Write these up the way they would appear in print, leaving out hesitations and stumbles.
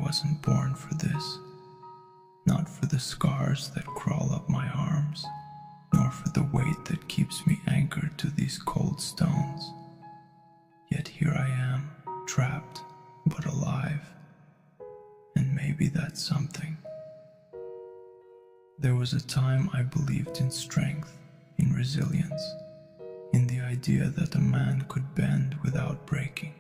wasn't born for this, not for the scars that crawl up my arms, nor for the weight that keeps me anchored to these cold stones. Yet here I am, trapped, but alive, and maybe that's something. There was a time I believed in strength, in resilience, in the idea that a man could bend without breaking.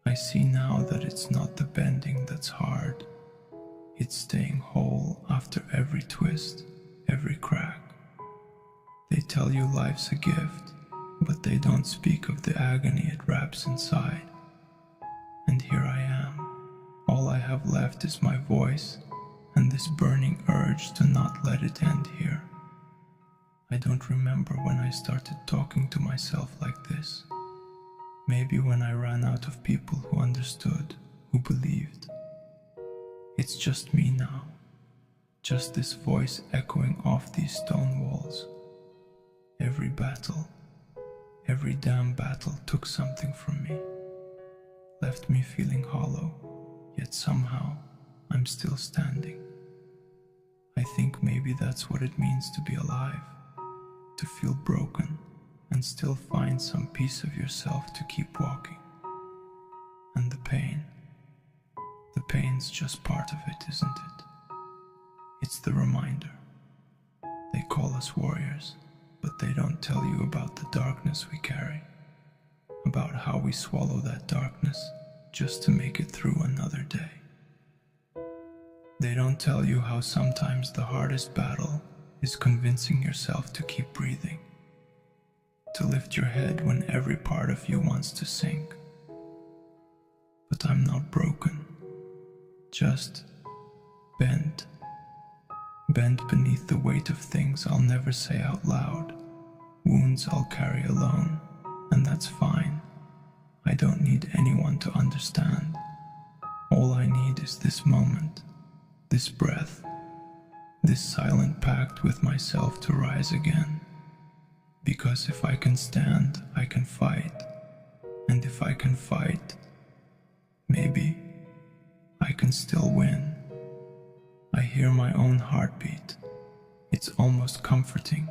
I see now that it's not the bending that's hard, it's staying whole after every twist, every crack. They tell you life's a gift, but they don't speak of the agony it wraps inside. And here I am. All I have left is my voice and this burning urge to not let it end here. I don't remember when I started talking to myself like this. Maybe when I ran out of people who understood, who believed. It's just me now, just this voice echoing off these stone walls. Every battle, every damn battle took something from me, left me feeling hollow, yet somehow I'm still standing. I think maybe that's what it means to be alive, to feel broken and still find some piece of yourself to keep walking. And the pain's just part of it, isn't it? It's the reminder. They call us warriors, but they don't tell you about the darkness we carry, about how we swallow that darkness just to make it through another day. They don't tell you how sometimes the hardest battle is convincing yourself to keep breathing, to lift your head when every part of you wants to sink. But I'm not broken, just bent beneath the weight of things I'll never say out loud, wounds I'll carry alone, and that's fine. I don't need anyone to understand. All I need is this moment, this breath, this silent pact with myself to rise again. Because if I can stand, I can fight. And if I can fight, maybe I can still win. I hear my own heartbeat. It's almost comforting,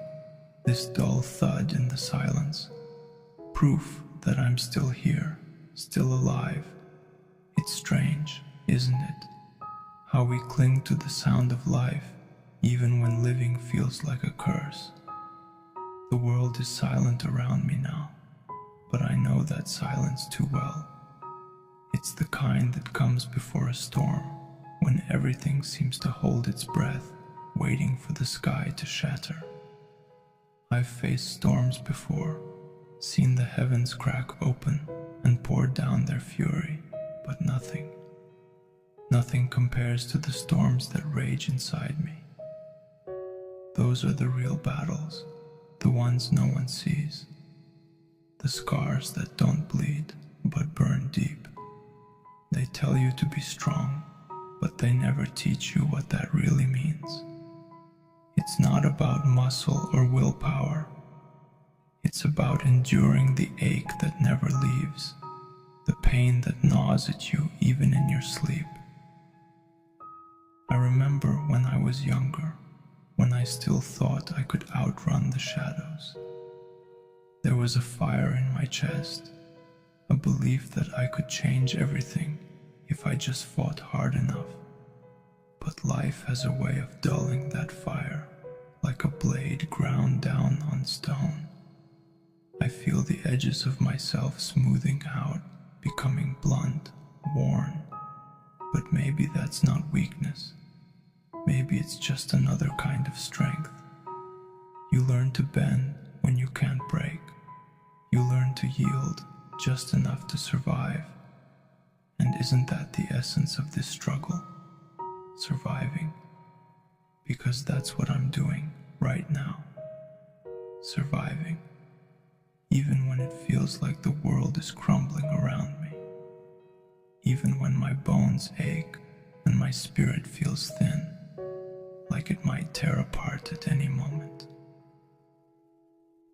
this dull thud in the silence. Proof that I'm still here, still alive. It's strange, isn't it? How we cling to the sound of life, even when living feels like a curse. The world is silent around me now, but I know that silence too well. It's the kind that comes before a storm, when everything seems to hold its breath, waiting for the sky to shatter. I've faced storms before, seen the heavens crack open and pour down their fury, but nothing compares to the storms that rage inside me. Those are the real battles, the ones no one sees, the scars that don't bleed but burn deep. They tell you to be strong, but they never teach you what that really means. It's not about muscle or willpower. It's about enduring the ache that never leaves, the pain that gnaws at you even in your sleep. I remember when I was younger, when I still thought I could outrun the shadows. There was a fire in my chest, a belief that I could change everything if I just fought hard enough. But life has a way of dulling that fire, like a blade ground down on stone. I feel the edges of myself smoothing out, becoming blunt, worn. But maybe that's not weakness. Maybe it's just another kind of strength. You learn to bend when you can't break. You learn to yield just enough to survive. And isn't that the essence of this struggle? Surviving. Because that's what I'm doing right now. Surviving. Even when it feels like the world is crumbling around me. Even when my bones ache and my spirit feels thin, like it might tear apart at any moment.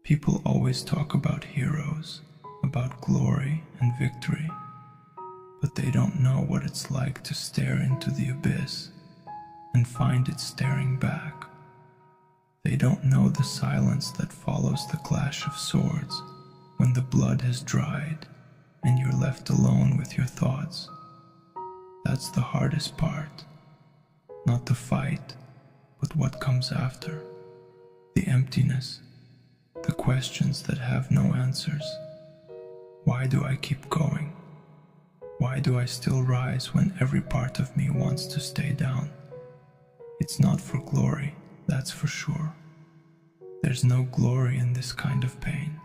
People always talk about heroes, about glory and victory. but they don't know what it's like to stare into the abyss and find it staring back. They don't know the silence that follows the clash of swords when the blood has dried and you're left alone with your thoughts. That's the hardest part. Not the fight, but what comes after. The emptiness, the questions that have no answers. Why do I keep going? Why do I still rise when every part of me wants to stay down? It's not for glory, that's for sure. There's no glory in this kind of pain.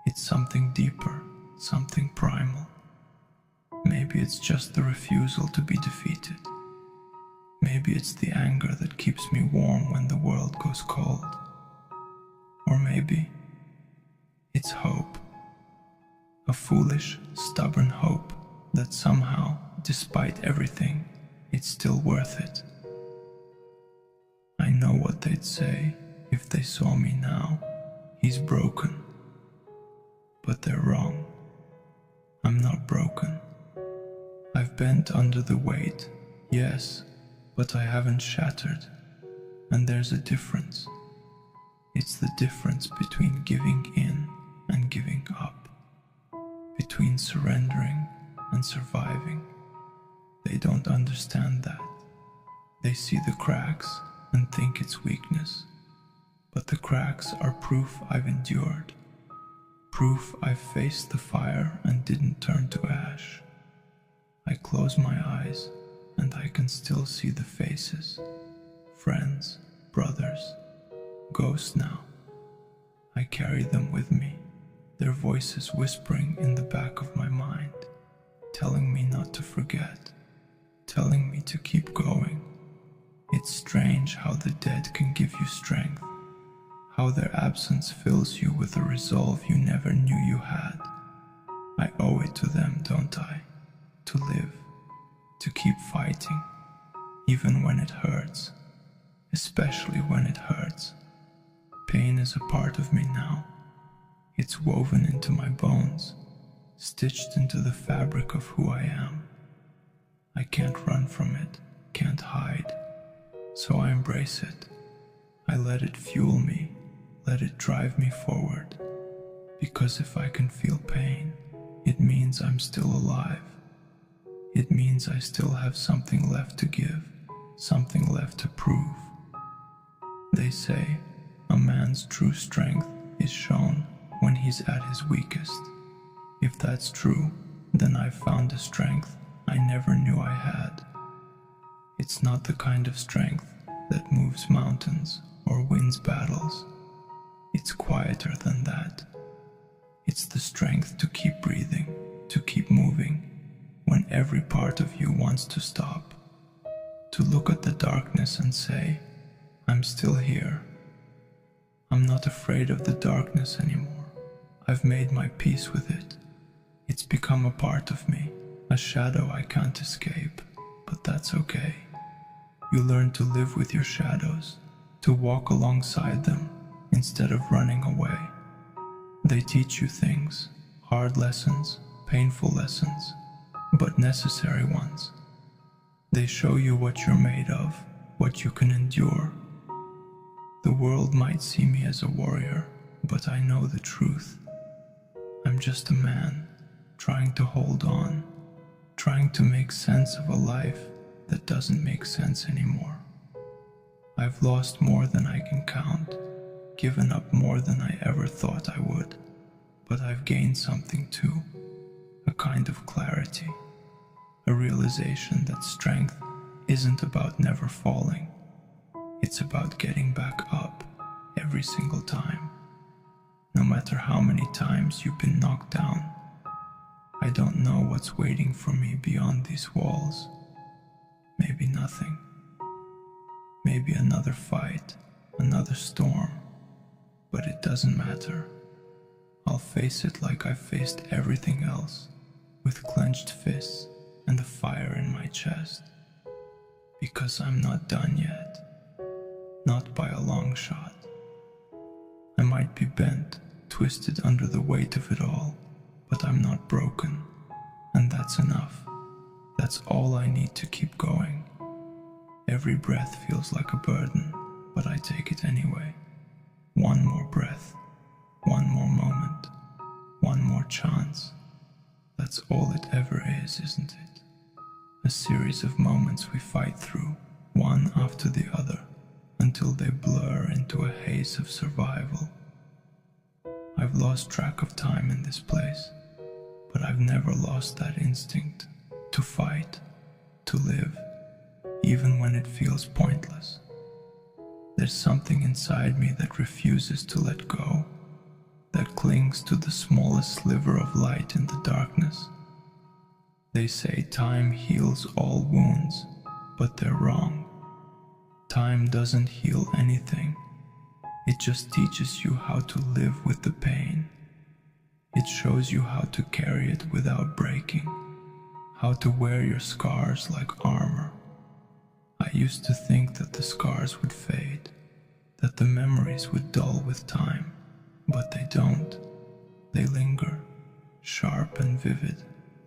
It's something deeper, something primal. Maybe it's just the refusal to be defeated. Maybe it's the anger that keeps me warm when the world goes cold. Or maybe it's hope. A foolish, stubborn hope that somehow, despite everything, it's still worth it. I know what they'd say if they saw me now. He's broken. But they're wrong. I'm not broken. I've bent under the weight, yes, but I haven't shattered. And there's a difference. It's the difference between giving in and giving up, between surrendering and surviving. They don't understand that. They see the cracks and think it's weakness. But the cracks are proof I've endured. Proof I've faced the fire and didn't turn to ash. I close my eyes and I can still see the faces. Friends, brothers, ghosts now. I carry them with me, their voices whispering in the back of my mind, telling me not to forget, telling me to keep going. It's strange how the dead can give you strength, how their absence fills you with a resolve you never knew you had. I owe it to them, don't I? To live, to keep fighting, even when it hurts, especially when it hurts. Pain is a part of me now. It's woven into my bones, stitched into the fabric of who I am. I can't run from it, can't hide, so I embrace it. I let it fuel me, let it drive me forward, because if I can feel pain, it means I'm still alive. It means I still have something left to give, something left to prove. They say a man's true strength is shown when he's at his weakest. If that's true, then I've found a strength I never knew I had. It's not the kind of strength that moves mountains or wins battles. It's quieter than that. It's the strength to keep breathing, to keep moving, when every part of you wants to stop. To look at the darkness and say, I'm still here. I'm not afraid of the darkness anymore. I've made my peace with it. It's become a part of me, a shadow I can't escape, but that's okay. You learn to live with your shadows, to walk alongside them instead of running away. They teach you things, hard lessons, painful lessons, but necessary ones. They show you what you're made of, what you can endure. The world might see me as a warrior, but I know the truth. I'm just a man, trying to hold on, trying to make sense of a life that doesn't make sense anymore. I've lost more than I can count, given up more than I ever thought I would, but I've gained something too, a kind of clarity, a realization that strength isn't about never falling. It's about getting back up every single time. No matter how many times you've been knocked down, I don't know what's waiting for me beyond these walls. Maybe nothing. Maybe another fight, another storm. But it doesn't matter. I'll face it like I've faced everything else, with clenched fists and the fire in my chest. Because I'm not done yet. Not by a long shot. I might be bent, twisted under the weight of it all, but I'm not broken, And that's enough. That's all I need to keep going. Every breath feels like a burden, but I take it anyway. One more breath, one more moment, one more chance. That's all it ever is, isn't it? A series of moments we fight through, one after the other, until they blur into a haze of survival. I've lost track of time in this place, but I've never lost that instinct to fight, to live, even when it feels pointless. There's something inside me that refuses to let go, that clings to the smallest sliver of light in the darkness. They say time heals all wounds, but they're wrong. Time doesn't heal anything. It just teaches you how to live with the pain. It shows you how to carry it without breaking, how to wear your scars like armor. I used to think that the scars would fade, that the memories would dull with time, but they don't. They linger, sharp and vivid,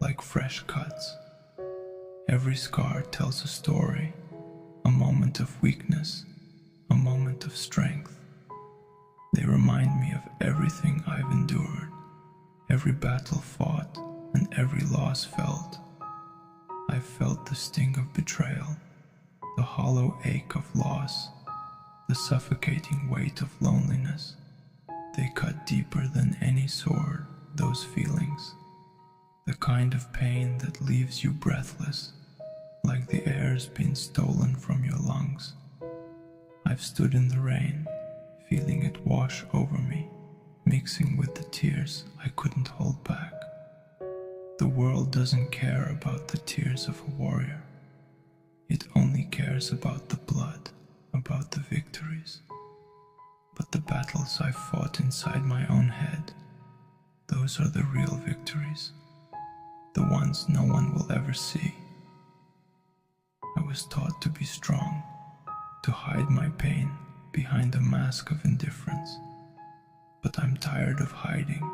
like fresh cuts. Every scar tells a story, a moment of weakness, a moment of strength. They remind me of everything I've endured, every battle fought, and every loss felt. I've felt the sting of betrayal, the hollow ache of loss, the suffocating weight of loneliness. They cut deeper than any sword, those feelings. The kind of pain that leaves you breathless, like the air's been stolen from your lungs. I've stood in the rain, feeling it wash over me, mixing with the tears I couldn't hold back. The world doesn't care about the tears of a warrior. It only cares about the blood, about the victories. But the battles I fought inside my own head, those are the real victories, the ones no one will ever see. I was taught to be strong, to hide my pain behind a mask of indifference. But I'm tired of hiding,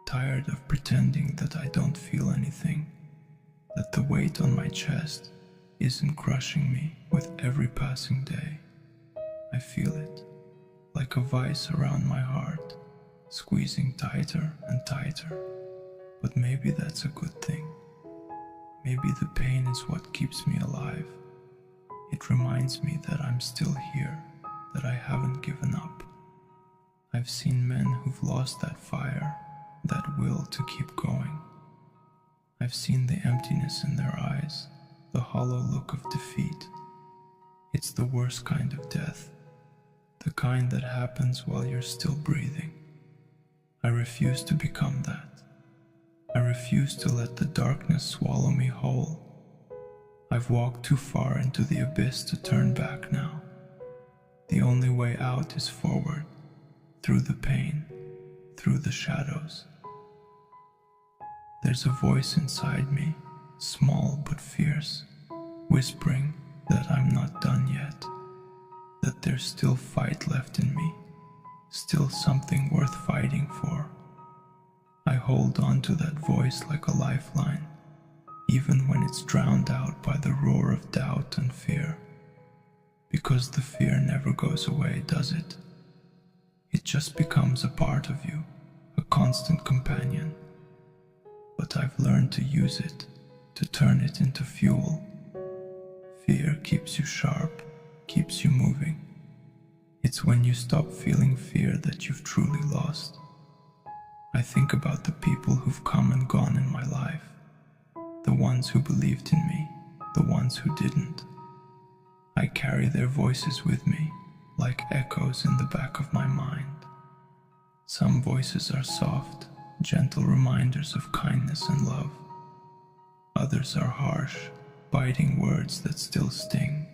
tired of pretending that I don't feel anything, that the weight on my chest isn't crushing me with every passing day. I feel it, like a vice around my heart, squeezing tighter and tighter. But maybe that's a good thing. Maybe the pain is what keeps me alive. It reminds me that I'm still here, that I haven't given up. I've seen men who've lost that fire, that will to keep going. I've seen the emptiness in their eyes, the hollow look of defeat. It's the worst kind of death, the kind that happens while you're still breathing. I refuse to become that. I refuse to let the darkness swallow me whole. I've walked too far into the abyss to turn back now. The only way out is forward, through the pain, through the shadows. There's a voice inside me, small but fierce, whispering that I'm not done yet, that there's still fight left in me, still something worth fighting for. I hold on to that voice like a lifeline, even when it's drowned out by the roar of doubt and fear. Because the fear never goes away, does it? It just becomes a part of you, a constant companion. But I've learned to use it, to turn it into fuel. Fear keeps you sharp, keeps you moving. It's when you stop feeling fear that you've truly lost. I think about the people who've come and gone in my life, the ones who believed in me, the ones who didn't. I carry their voices with me, like echoes in the back of my mind. Some voices are soft, gentle reminders of kindness and love. Others are harsh, biting words that still sting.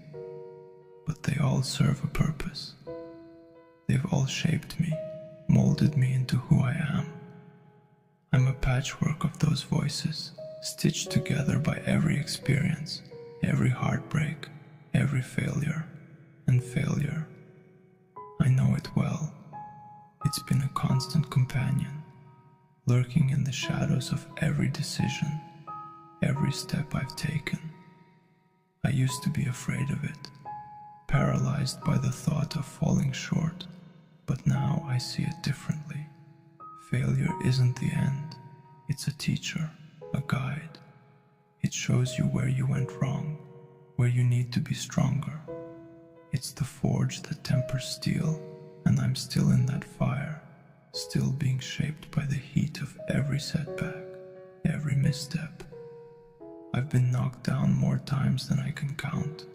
But they all serve a purpose. They've all shaped me, molded me into who I am. I'm a patchwork of those voices, stitched together by every experience, every heartbreak, every failure and failure. I know it well. It's been a constant companion, lurking in the shadows of every decision, every step I've taken. I used to be afraid of it, paralyzed by the thought of falling short, but now I see it differently. Failure isn't the end, it's a teacher, a guide. It shows you where you went wrong, where you need to be stronger. It's the forge that tempers steel, and I'm still in that fire, still being shaped by the heat of every setback, every misstep. I've been knocked down more times than I can count.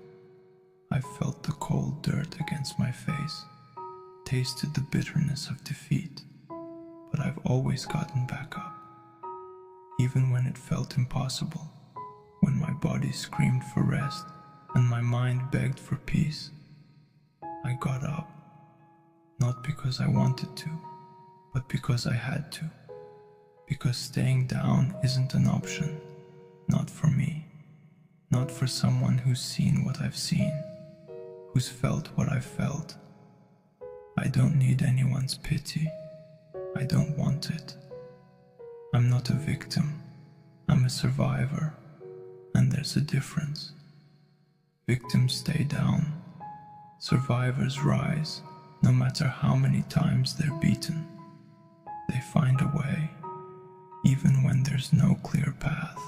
I've felt the cold dirt against my face, tasted the bitterness of defeat, but I've always gotten back up. Even when it felt impossible, when my body screamed for rest and my mind begged for peace, I got up, not because I wanted to, but because I had to. Because staying down isn't an option, not for me, not for someone who's seen what I've seen, who's felt what I've felt. I don't need anyone's pity. I don't want it. I'm not a victim. I'm a survivor, and there's a difference. Victims stay down. Survivors rise, no matter how many times they're beaten. They find a way, even when there's no clear path.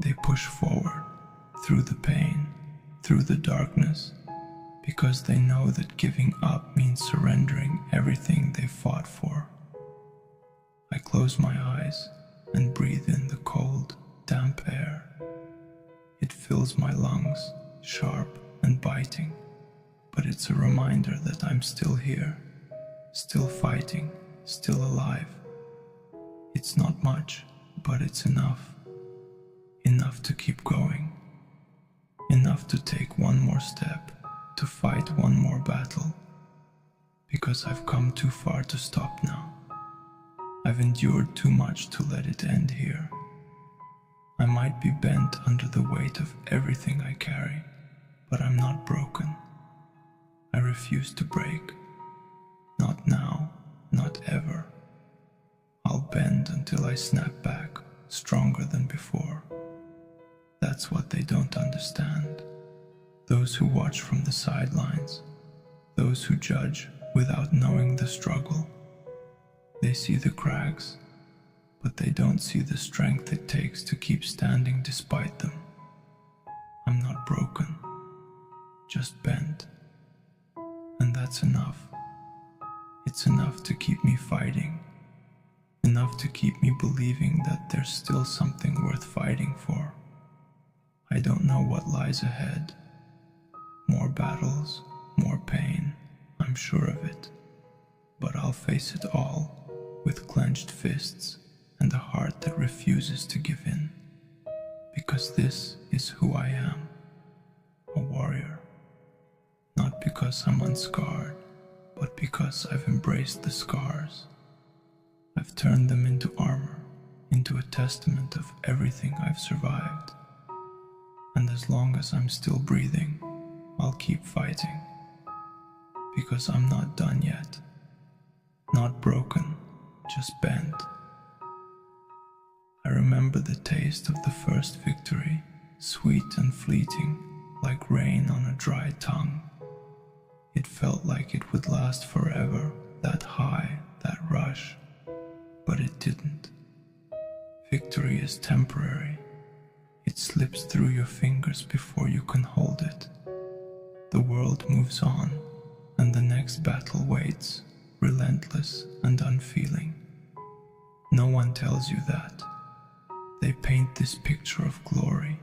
They push forward, through the pain, through the darkness, because they know that giving up means surrendering everything they fought for. I close my eyes and breathe in the cold, damp air. It fills my lungs, sharp and biting, but it's a reminder that I'm still here, still fighting, still alive. It's not much, but it's enough. Enough to keep going. Enough to take one more step, to fight one more battle. Because I've come too far to stop now. I've endured too much to let it end here. I might be bent under the weight of everything I carry, but I'm not broken. I refuse to break. Not now, not ever. I'll bend until I snap back, stronger than before. That's what they don't understand. Those who watch from the sidelines, those who judge without knowing the struggle. They see the cracks, but they don't see the strength it takes to keep standing despite them. I'm not broken, just bent. And that's enough. It's enough to keep me fighting, enough to keep me believing that there's still something worth fighting for. I don't know what lies ahead. More battles, more pain, I'm sure of it. But I'll face it all, with clenched fists and a heart that refuses to give in. Because this is who I am, a warrior. Not because I'm unscarred, but because I've embraced the scars. I've turned them into armor, into a testament of everything I've survived. And as long as I'm still breathing, I'll keep fighting. Because I'm not done yet. Not broken, just bent. I remember the taste of the first victory, sweet and fleeting, like rain on a dry tongue. It felt like it would last forever, that high, that rush. But it didn't. Victory is temporary. It slips through your fingers before you can hold it. The world moves on, and the next battle waits, relentless and unfeeling. No one tells you that. They paint this picture of glory,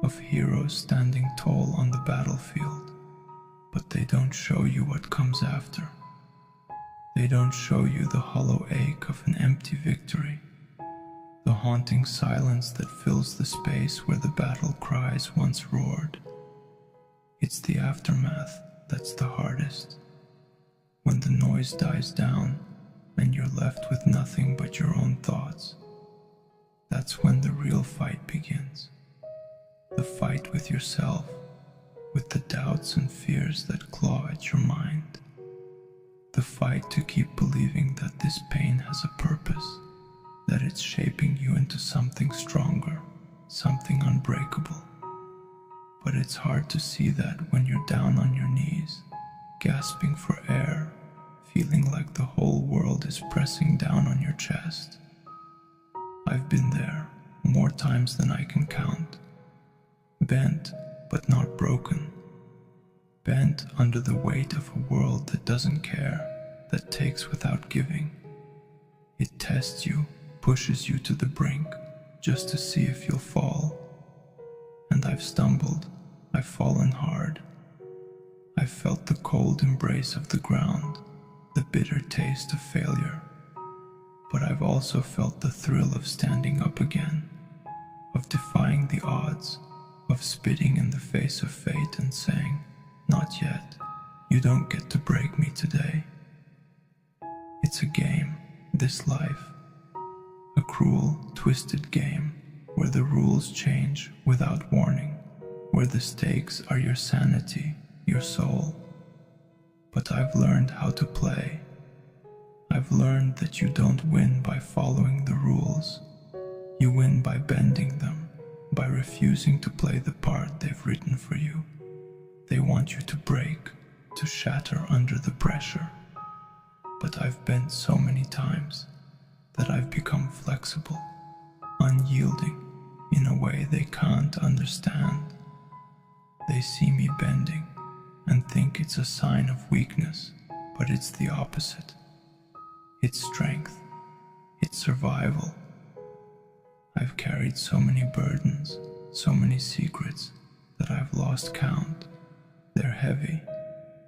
of heroes standing tall on the battlefield, but they don't show you what comes after. They don't show you the hollow ache of an empty victory, the haunting silence that fills the space where the battle cries once roared. It's the aftermath that's the hardest. When the noise dies down and you're left with nothing but your own thoughts, that's when the real fight begins. The fight with yourself, with the doubts and fears that claw at your mind. The fight to keep believing that this pain has a purpose, that it's shaping you into something stronger, something unbreakable. But it's hard to see that when you're down on your knees, gasping for air, feeling like the whole world is pressing down on your chest. I've been there more times than I can count. Bent, but not broken. Bent under the weight of a world that doesn't care, that takes without giving. It tests you, pushes you to the brink, just to see if you'll fall. And I've stumbled, I've fallen hard. I've felt the cold embrace of the ground, the bitter taste of failure. But I've also felt the thrill of standing up again, of defying the odds, of spitting in the face of fate and saying, "Not yet, you don't get to break me today." It's a game, this life, a cruel, twisted game where the rules change without warning, where the stakes are your sanity, your soul. But I've learned how to play. I've learned that you don't win by following the rules. You win by bending them, by refusing to play the part they've written for you. They want you to break, to shatter under the pressure. But I've bent so many times that I've become flexible, unyielding in a way they can't understand. They see me bending and think it's a sign of weakness, but it's the opposite. It's strength. It's survival. I've carried so many burdens, so many secrets, that I've lost count. They're heavy,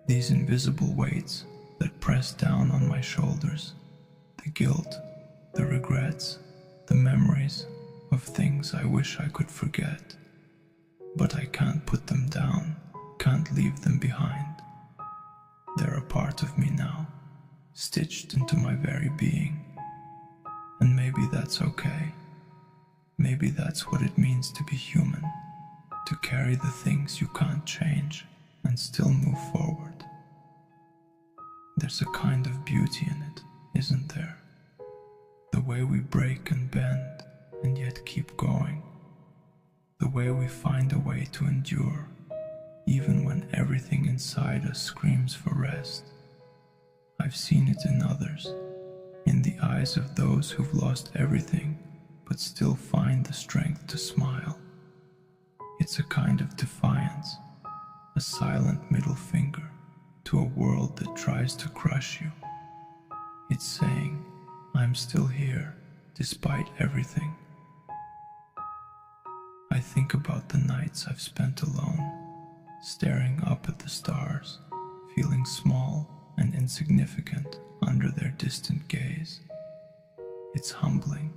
these invisible weights that press down on my shoulders. The guilt, the regrets, the memories of things I wish I could forget. But I can't put them down, can't leave them behind. They're a part of me now, stitched into my very being. And maybe that's okay. Maybe that's what it means to be human, to carry the things you can't change and still move forward. There's a kind of beauty in it, isn't there? The way we break and bend and yet keep going. The way we find a way to endure, even when everything inside us screams for rest. I've seen it in others, in the eyes of those who've lost everything but still find the strength to smile. It's a kind of defiance, a silent middle finger to a world that tries to crush you. It's saying, I'm still here, despite everything. I think about the nights I've spent alone, staring up at the stars, feeling small and insignificant under their distant gaze. It's humbling,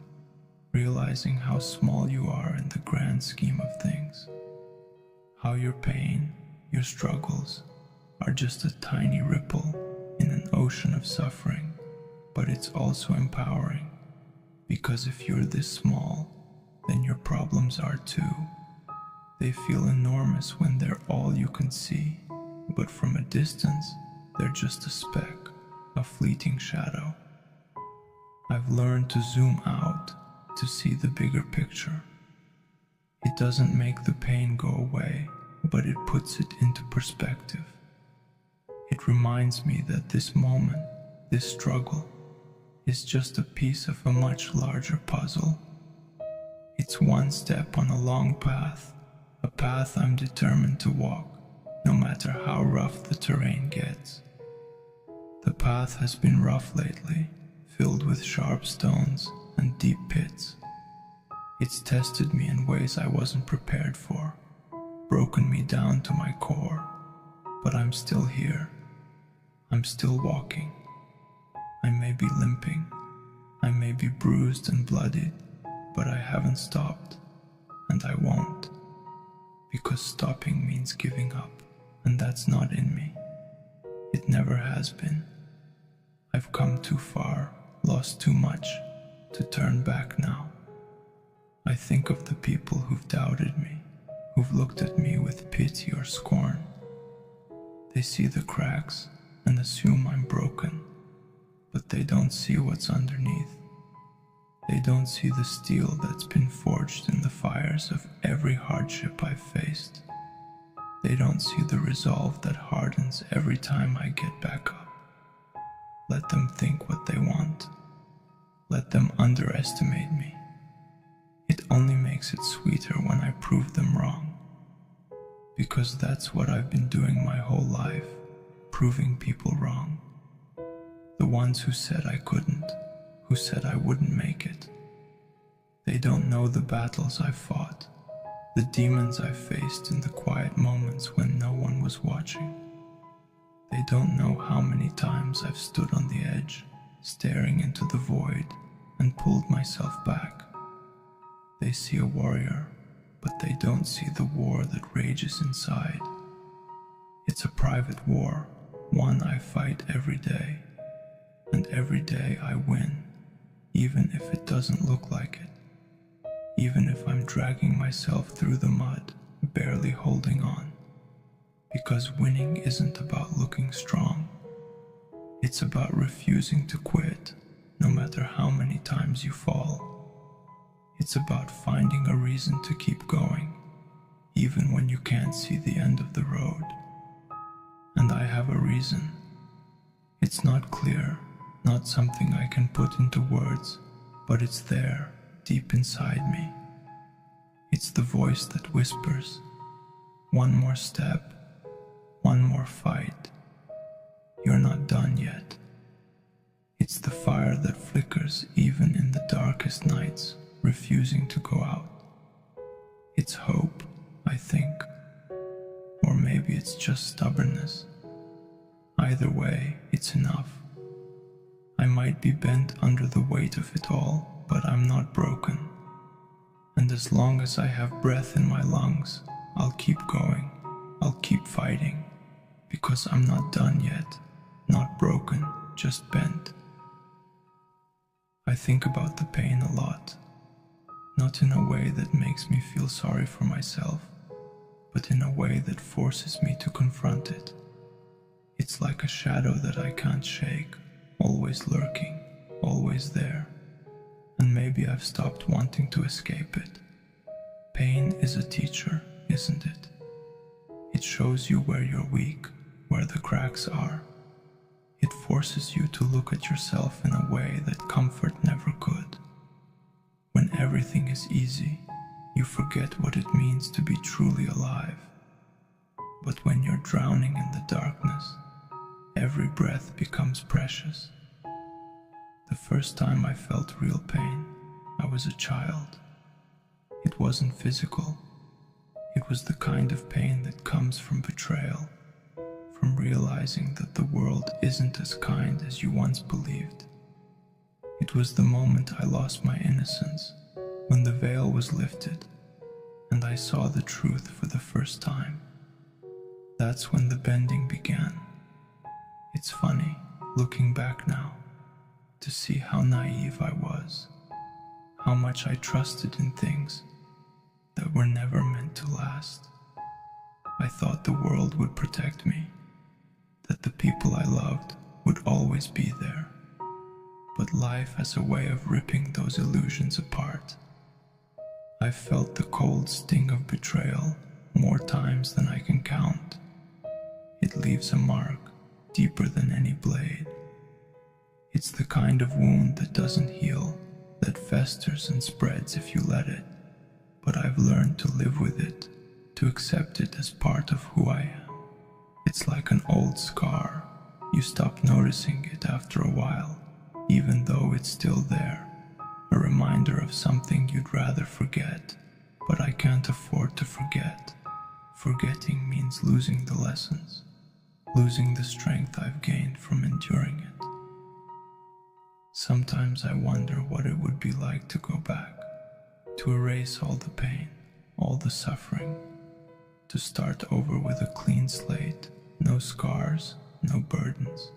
realizing how small you are in the grand scheme of things. How your pain, your struggles, are just a tiny ripple in an ocean of suffering. But it's also empowering, because if you're this small, then your problems are too. They feel enormous when they're all you can see, but from a distance, they're just a speck, a fleeting shadow. I've learned to zoom out, to see the bigger picture. It doesn't make the pain go away, but it puts it into perspective. It reminds me that this moment, this struggle, is just a piece of a much larger puzzle. It's one step on a long path, a path I'm determined to walk, no matter how rough the terrain gets. The path has been rough lately, filled with sharp stones and deep pits. It's tested me in ways I wasn't prepared for, broken me down to my core. But I'm still here. I'm still walking. I may be limping, I may be bruised and bloodied, but I haven't stopped, and I won't, because stopping means giving up, and that's not in me. It never has been. I've come too far, lost too much, to turn back now. I think of the people who've doubted me, who've looked at me with pity or scorn. They see the cracks and assume I'm broken, but they don't see what's underneath. They don't see the steel that's been forged in the fires of every hardship I've faced. They don't see the resolve that hardens every time I get back up. Let them think what they want. Let them underestimate me. It only makes it sweeter when I prove them wrong. Because that's what I've been doing my whole life, proving people wrong. The ones who said I couldn't, who said I wouldn't make it. They don't know the battles I've fought, the demons I've faced in the quiet moments when no one was watching. They don't know how many times I've stood on the edge, staring into the void, and pulled myself back. They see a warrior, but they don't see the war that rages inside. It's a private war, one I fight every day. And every day I win, even if it doesn't look like it. Even if I'm dragging myself through the mud, barely holding on. Because winning isn't about looking strong. It's about refusing to quit, no matter how many times you fall. It's about finding a reason to keep going, even when you can't see the end of the road. And I have a reason. It's not clear, not something I can put into words, but it's there, deep inside me. It's the voice that whispers, one more step, one more fight. You're not done yet. It's the fire that flickers even in the darkest nights, refusing to go out. It's hope, I think. Or maybe it's just stubbornness. Either way, it's enough. I might be bent under the weight of it all, but I'm not broken. And as long as I have breath in my lungs, I'll keep going, I'll keep fighting, because I'm not done yet, not broken, just bent. I think about the pain a lot, not in a way that makes me feel sorry for myself, but in a way that forces me to confront it. It's like a shadow that I can't shake, always lurking, always there. And maybe I've stopped wanting to escape it. Pain is a teacher, isn't it? It shows you where you're weak, where the cracks are. It forces you to look at yourself in a way that comfort never could. When everything is easy, you forget what it means to be truly alive. But when you're drowning in the darkness, every breath becomes precious. The first time I felt real pain, I was a child. It wasn't physical. It was the kind of pain that comes from betrayal, from realizing that the world isn't as kind as you once believed. It was the moment I lost my innocence, when the veil was lifted, and I saw the truth for the first time. That's when the bending began. It's funny, looking back now, to see how naive I was, how much I trusted in things that were never meant to last. I thought the world would protect me, that the people I loved would always be there. But life has a way of ripping those illusions apart. I've felt the cold sting of betrayal more times than I can count. It leaves a mark deeper than any blade. It's the kind of wound that doesn't heal, that festers and spreads if you let it. But I've learned to live with it, to accept it as part of who I am. It's like an old scar. You stop noticing it after a while, even though it's still there. A reminder of something you'd rather forget, but I can't afford to forget. Forgetting means losing the lessons, losing the strength I've gained from enduring it. Sometimes I wonder what it would be like to go back, to erase all the pain, all the suffering, to start over with a clean slate, no scars, no burdens.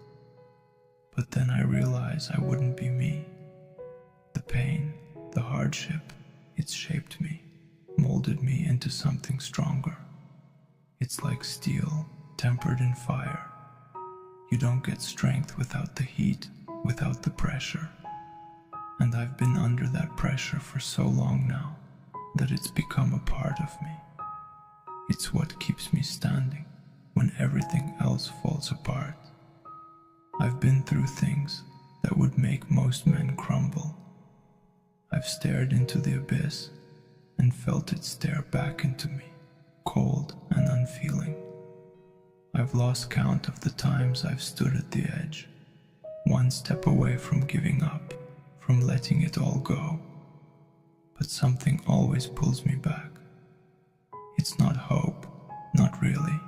But then I realize I wouldn't be me. The pain, the hardship, it's shaped me, molded me into something stronger. It's like steel, tempered in fire. You don't get strength without the heat, without the pressure. And I've been under that pressure for so long now that it's become a part of me. It's what keeps me standing when everything else falls apart. I've been through things that would make most men crumble. I've stared into the abyss and felt it stare back into me, cold and unfeeling. I've lost count of the times I've stood at the edge, one step away from giving up, from letting it all go. But something always pulls me back. It's not hope, not really.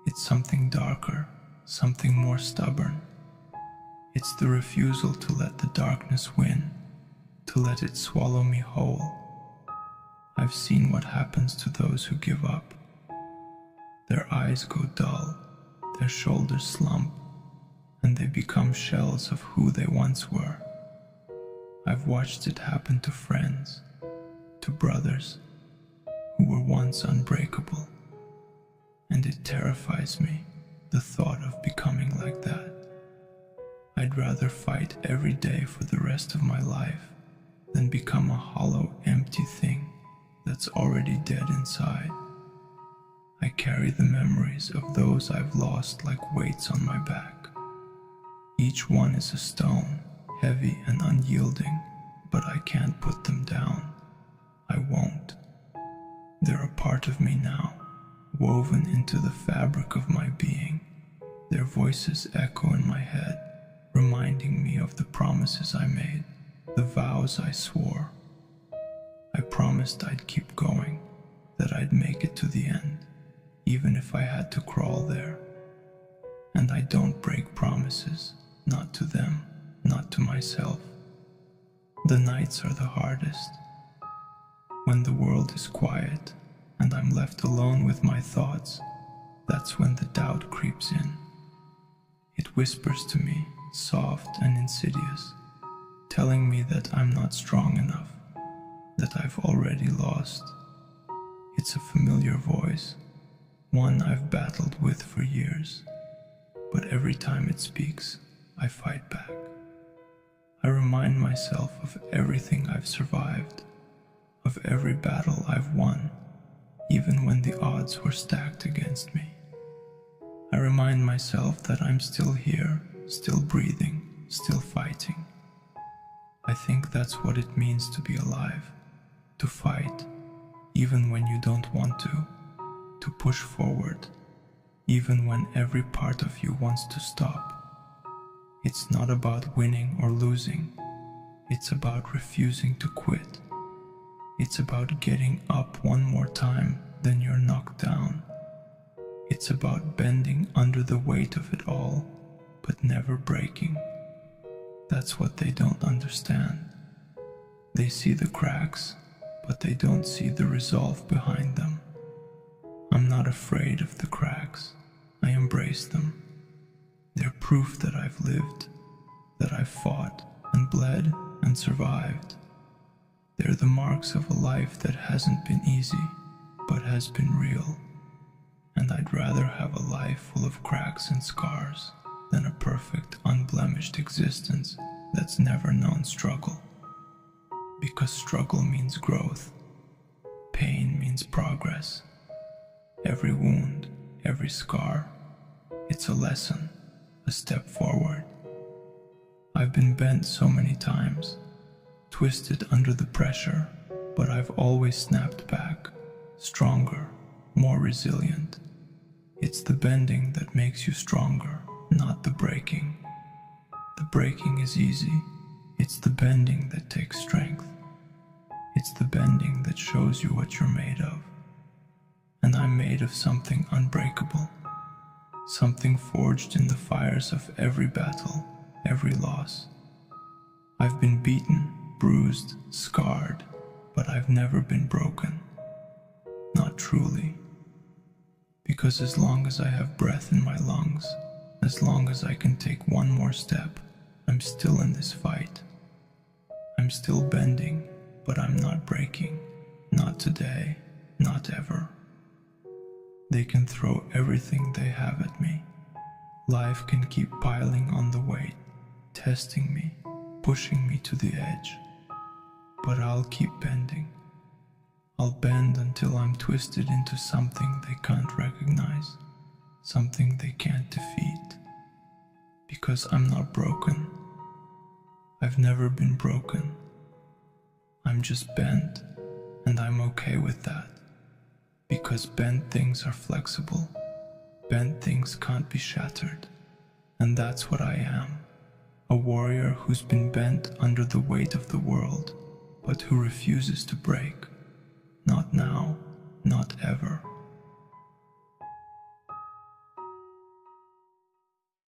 It's something darker, something more stubborn. It's the refusal to let the darkness win, to let it swallow me whole. I've seen what happens to those who give up. Their eyes go dull, their shoulders slump, and they become shells of who they once were. I've watched it happen to friends, to brothers, who were once unbreakable. And it terrifies me, the thought of becoming like that. I'd rather fight every day for the rest of my life than become a hollow, empty thing that's already dead inside. I carry the memories of those I've lost like weights on my back. Each one is a stone, heavy and unyielding, but I can't put them down. I won't. They're a part of me now, woven into the fabric of my being. Their voices echo in my head, reminding me of the promises I made, the vows I swore. I promised I'd keep going, that I'd make it to the end, even if I had to crawl there. And I don't break promises, not to them, not to myself. The nights are the hardest. When the world is quiet and I'm left alone with my thoughts, that's when the doubt creeps in. It whispers to me, soft and insidious, telling me that I'm not strong enough, that I've already lost. It's a familiar voice, one I've battled with for years, but every time it speaks, I fight back. I remind myself of everything I've survived, of every battle I've won, even when the odds were stacked against me. I remind myself that I'm still here, still breathing, still fighting. I think that's what it means to be alive, to fight, even when you don't want to push forward, even when every part of you wants to stop. It's not about winning or losing. It's about refusing to quit. It's about getting up one more time, then you're knocked down. It's about bending under the weight of it all, but never breaking. That's what they don't understand. They see the cracks, but they don't see the resolve behind them. I'm not afraid of the cracks. I embrace them. They're proof that I've lived, that I've fought and bled and survived. They're the marks of a life that hasn't been easy, but has been real. And I'd rather have a life full of cracks and scars than a perfect, unblemished existence that's never known struggle. Because struggle means growth. Pain means progress. Every wound, every scar, it's a lesson, a step forward. I've been bent so many times, twisted under the pressure, but I've always snapped back, stronger, more resilient. It's the bending that makes you stronger, not the breaking. The breaking is easy. It's the bending that takes strength. It's the bending that shows you what you're made of. And I'm made of something unbreakable, something forged in the fires of every battle, every loss. I've been beaten, bruised, scarred, but I've never been broken. Not truly. Because as long as I have breath in my lungs, as long as I can take one more step, I'm still in this fight. I'm still bending, but I'm not breaking. Not today, not ever. They can throw everything they have at me. Life can keep piling on the weight, testing me, pushing me to the edge. But I'll keep bending. I'll bend until I'm twisted into something they can't recognize, something they can't defeat. Because I'm not broken. I've never been broken. I'm just bent, and I'm okay with that. Because bent things are flexible. Bent things can't be shattered. And that's what I am. A warrior who's been bent under the weight of the world, but who refuses to break. Not now, not ever.